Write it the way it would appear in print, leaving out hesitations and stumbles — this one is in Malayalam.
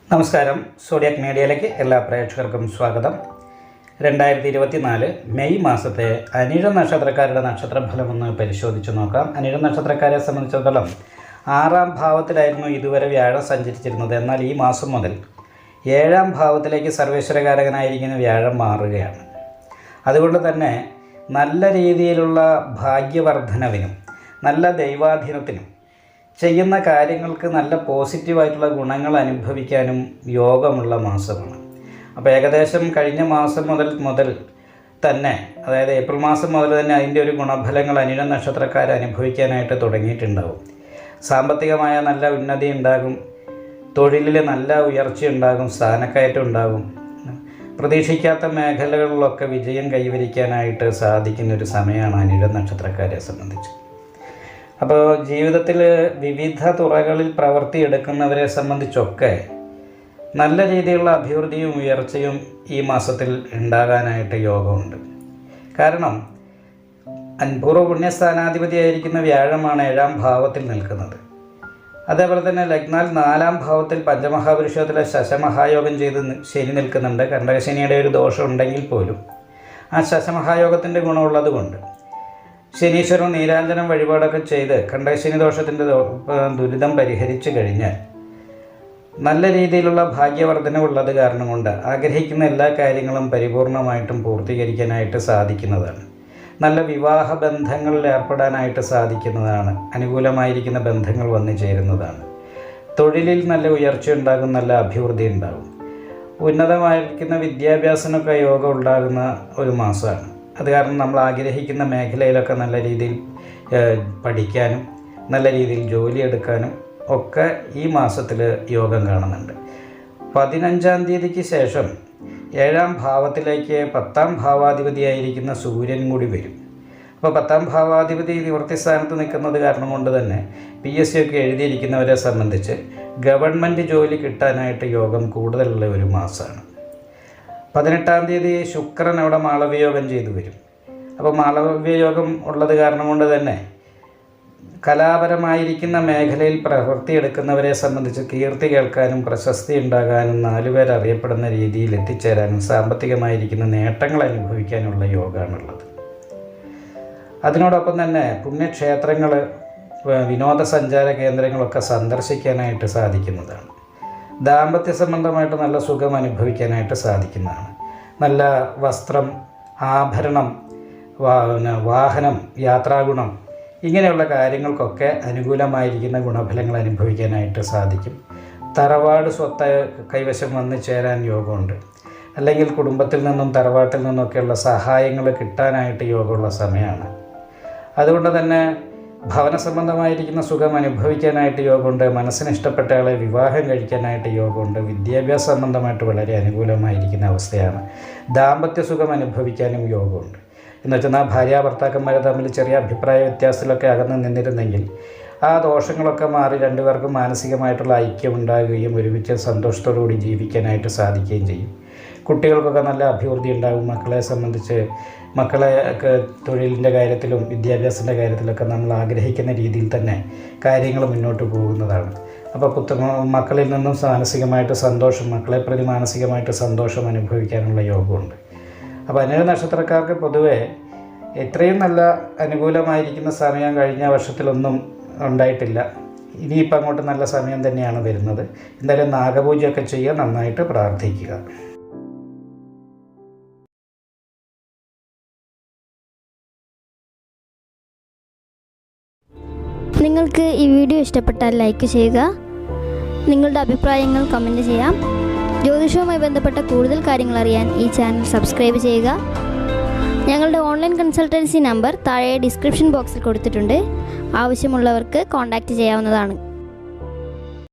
നമസ്കാരം. സോഡിയാക് മീഡിയയിലേക്ക് എല്ലാ പ്രേക്ഷകർക്കും സ്വാഗതം. 2024 മെയ് മാസത്തെ അനിഴ നക്ഷത്രക്കാരുടെ നക്ഷത്രഫലം ഒന്ന് പരിശോധിച്ച് നോക്കാം. അനിഴ നക്ഷത്രക്കാരെ സംബന്ധിച്ചിടത്തോളം 6ാം ഭാവത്തിലായിരുന്നു ഇതുവരെ വ്യാഴം സഞ്ചരിച്ചിരുന്നത്. എന്നാൽ ഈ മാസം മുതൽ 7ാം ഭാവത്തിലേക്ക് സർവേശ്വരകാരകനായിരിക്കുന്ന വ്യാഴം മാറുകയാണ്. അതുകൊണ്ട് തന്നെ നല്ല രീതിയിലുള്ള ഭാഗ്യവർദ്ധനവിനും നല്ല ദൈവാധീനത്തിനും ചെയ്യുന്ന കാര്യങ്ങൾക്ക് നല്ല പോസിറ്റീവായിട്ടുള്ള ഗുണങ്ങൾ അനുഭവിക്കാനും യോഗമുള്ള മാസമാണ്. അപ്പോൾ ഏകദേശം കഴിഞ്ഞ മാസം മുതൽ തന്നെ, അതായത് ഏപ്രിൽ മാസം മുതൽ തന്നെ അതിൻ്റെ ഒരു ഗുണഫലങ്ങൾ അനിഴ നക്ഷത്രക്കാർ അനുഭവിക്കാനായിട്ട് തുടങ്ങിയിട്ടുണ്ടാകും. സാമ്പത്തികമായ നല്ല ഉന്നതി ഉണ്ടാകും, തൊഴിലിൽ നല്ല ഉയർച്ച ഉണ്ടാകും, സ്ഥാനക്കയറ്റം ഉണ്ടാകും, പ്രതീക്ഷിക്കാത്ത മേഖലകളിലൊക്കെ വിജയം കൈവരിക്കാനായിട്ട് സാധിക്കുന്നൊരു സമയമാണ് അനിഴ നക്ഷത്രക്കാരെ സംബന്ധിച്ച്. അപ്പോൾ ജീവിതത്തിൽ വിവിധ തുറകളിൽ പ്രവർത്തിയെടുക്കുന്നവരെ സംബന്ധിച്ചൊക്കെ നല്ല രീതിയിലുള്ള അഭിവൃദ്ധിയും ഉയർച്ചയും ഈ മാസത്തിൽ ഉണ്ടാകാനായിട്ട് യോഗമുണ്ട്. കാരണം പൂർവ്വ പുണ്യസ്ഥാനാധിപതിയായിരിക്കുന്ന വ്യാഴമാണ് 7ാം ഭാവത്തിൽ നിൽക്കുന്നത്. അതേപോലെ തന്നെ ലഗ്നാൽ 4ാം ഭാവത്തിൽ പഞ്ചമഹാപുരുഷത്തിലെ ശശമഹായോഗം ചെയ്ത് ശനി നിൽക്കുന്നുണ്ട്. കണ്ടകശനിയുടെ ഒരു ദോഷം ഉണ്ടെങ്കിൽ പോലും ആ ശശമഹായോഗത്തിൻ്റെ ഗുണമുള്ളത് കൊണ്ട് ശനീശ്വരൻ നീരാഞ്ജനം വഴിപാടൊക്കെ ചെയ്ത് കണ്ടകശനി ദോഷത്തിൻ്റെ ദുരിതം പരിഹരിച്ചു കഴിഞ്ഞാൽ നല്ല രീതിയിലുള്ള ഭാഗ്യവർദ്ധനവുള്ളത് കാരണം കൊണ്ട് ആഗ്രഹിക്കുന്ന എല്ലാ കാര്യങ്ങളും പരിപൂർണമായിട്ടും പൂർത്തീകരിക്കാനായിട്ട് സാധിക്കുന്നതാണ്. നല്ല വിവാഹ ബന്ധങ്ങളിൽ ഏർപ്പെടാനായിട്ട് സാധിക്കുന്നതാണ്. അനുകൂലമായിരിക്കുന്ന ബന്ധങ്ങൾ വന്നു ചേരുന്നതാണ്. തൊഴിലിൽ നല്ല ഉയർച്ച ഉണ്ടാകും, നല്ല അഭിവൃദ്ധി ഉണ്ടാകും. ഉന്നതമായിരിക്കുന്ന വിദ്യാഭ്യാസത്തിനൊക്കെ യോഗം ഉണ്ടാകുന്ന ഒരു മാസമാണ്. അത് കാരണം നമ്മൾ ആഗ്രഹിക്കുന്ന മേഖലയിലൊക്കെ നല്ല രീതിയിൽ പഠിക്കാനും നല്ല രീതിയിൽ ജോലിയെടുക്കാനും ഒക്കെ ഈ മാസത്തിൽ യോഗം കാണുന്നുണ്ട്. 15ാം തീയതിക്ക് ശേഷം 7ാം ഭാവത്തിലേക്ക് 10ാം ഭാവാധിപതിയായിരിക്കുന്ന സൂര്യൻ കൂടി വരും. അപ്പോൾ 10ാം ഭാവാധിപതി നിവൃത്തി സ്ഥാനത്ത് നിൽക്കുന്നത് കാരണം കൊണ്ട് തന്നെ PSC ഒക്കെ എഴുതിയിരിക്കുന്നവരെ സംബന്ധിച്ച് ഗവൺമെൻറ് ജോലി കിട്ടാനായിട്ട് യോഗം കൂടുതലുള്ള ഒരു മാസമാണ്. 18ാം തീയതി ശുക്രൻ അവിടെ മാളവ്യയോഗം ചെയ്തു വരും. അപ്പോൾ മാളവ്യയോഗം ഉള്ളത് കാരണം കൊണ്ട് തന്നെ കലാപരമായിരിക്കുന്ന മേഖലയിൽ പ്രവൃത്തിയെടുക്കുന്നവരെ സംബന്ധിച്ച് കീർത്തി കേൾക്കാനും പ്രശസ്തി ഉണ്ടാകാനും 4 പേർ അറിയപ്പെടുന്ന രീതിയിൽ എത്തിച്ചേരാനും സാമ്പത്തികമായിരിക്കുന്ന നേട്ടങ്ങൾ അനുഭവിക്കാനുള്ള യോഗമാണുള്ളത്. അതിനോടൊപ്പം തന്നെ പുണ്യക്ഷേത്രങ്ങൾ, വിനോദസഞ്ചാര കേന്ദ്രങ്ങളൊക്കെ സന്ദർശിക്കാനായിട്ട് സാധിക്കുന്നതാണ്. ദാമ്പത്യ സംബന്ധമായിട്ട് നല്ല സുഖം അനുഭവിക്കാനായിട്ട് സാധിക്കുന്നതാണ്. നല്ല വസ്ത്രം, ആഭരണം, വാഹനം, യാത്രാഗുണം, ഇങ്ങനെയുള്ള കാര്യങ്ങൾക്കൊക്കെ അനുകൂലമായിരിക്കുന്ന ഗുണഫലങ്ങൾ അനുഭവിക്കാനായിട്ട് സാധിക്കും. തറവാട് സ്വത്ത് കൈവശം വന്നു ചേരാൻ യോഗമുണ്ട്. അല്ലെങ്കിൽ കുടുംബത്തിൽ നിന്നും തറവാട്ടിൽ നിന്നൊക്കെയുള്ള സഹായങ്ങൾ കിട്ടാനായിട്ട് യോഗമുള്ള സമയമാണ്. അതുകൊണ്ട് തന്നെ ഭവന സംബന്ധമായിരിക്കുന്ന സുഖം അനുഭവിക്കാനായിട്ട് യോഗമുണ്ട്. മനസ്സിന് ഇഷ്ടപ്പെട്ട ആളെ വിവാഹം കഴിക്കാനായിട്ട് യോഗമുണ്ട്. വിദ്യാഭ്യാസ സംബന്ധമായിട്ട് വളരെ അനുകൂലമായിരിക്കുന്ന അവസ്ഥയാണ്. ദാമ്പത്യ സുഖം അനുഭവിക്കാനും യോഗമുണ്ട്. എന്ന് വെച്ചാൽ ഭാര്യ ഭർത്താക്കന്മാരെ തമ്മിൽ ചെറിയ അഭിപ്രായ വ്യത്യാസത്തിലൊക്കെ അകന്ന് നിന്നിരുന്നെങ്കിൽ ആ ദോഷങ്ങളൊക്കെ മാറി രണ്ടുപേർക്കും മാനസികമായിട്ടുള്ള ഐക്യം ഉണ്ടാകുകയും ഒരുമിച്ച് സന്തോഷത്തോടുകൂടി ജീവിക്കാനായിട്ട് സാധിക്കുകയും ചെയ്യും. കുട്ടികൾക്കൊക്കെ നല്ല അഭിവൃദ്ധി ഉണ്ടാകും. മക്കളെ സംബന്ധിച്ച് മക്കളെയൊക്കെ തൊഴിലിൻ്റെ കാര്യത്തിലും വിദ്യാഭ്യാസത്തിൻ്റെ കാര്യത്തിലൊക്കെ നമ്മൾ ആഗ്രഹിക്കുന്ന രീതിയിൽ തന്നെ കാര്യങ്ങൾ മുന്നോട്ട് പോകുന്നതാണ്. അപ്പോൾ മക്കളിൽ നിന്നും മാനസികമായിട്ട് സന്തോഷം, മക്കളെ പ്രതി മാനസികമായിട്ട് സന്തോഷം അനുഭവിക്കാനുള്ള യോഗമുണ്ട്. അപ്പോൾ അനിഴ നക്ഷത്രക്കാർക്ക് പൊതുവേ ഇത്രയും നല്ല അനുകൂലമായിരിക്കുന്ന സമയം കഴിഞ്ഞ വർഷത്തിലൊന്നും ഉണ്ടായിട്ടില്ല. ഇനിയിപ്പോൾ അങ്ങോട്ട് നല്ല സമയം തന്നെയാണ് വരുന്നത്. എന്തായാലും നാഗപൂജയൊക്കെ ചെയ്യുക, നന്നായിട്ട് പ്രാർത്ഥിക്കുക. നിങ്ങൾക്ക് ഈ വീഡിയോ ഇഷ്ടപ്പെട്ടാൽ ലൈക്ക് ചെയ്യുക. നിങ്ങളുടെ അഭിപ്രായങ്ങൾ കമൻറ്റ് ചെയ്യാം. ജ്യോതിഷവുമായി ബന്ധപ്പെട്ട കൂടുതൽ കാര്യങ്ങൾ അറിയാൻ ഈ ചാനൽ സബ്സ്ക്രൈബ് ചെയ്യുക. ഞങ്ങളുടെ ഓൺലൈൻ കൺസൾട്ടൻസി നമ്പർ താഴെ ഡിസ്ക്രിപ്ഷൻ ബോക്സിൽ കൊടുത്തിട്ടുണ്ട്. ആവശ്യമുള്ളവർക്ക് കോൺടാക്റ്റ് ചെയ്യാവുന്നതാണ്.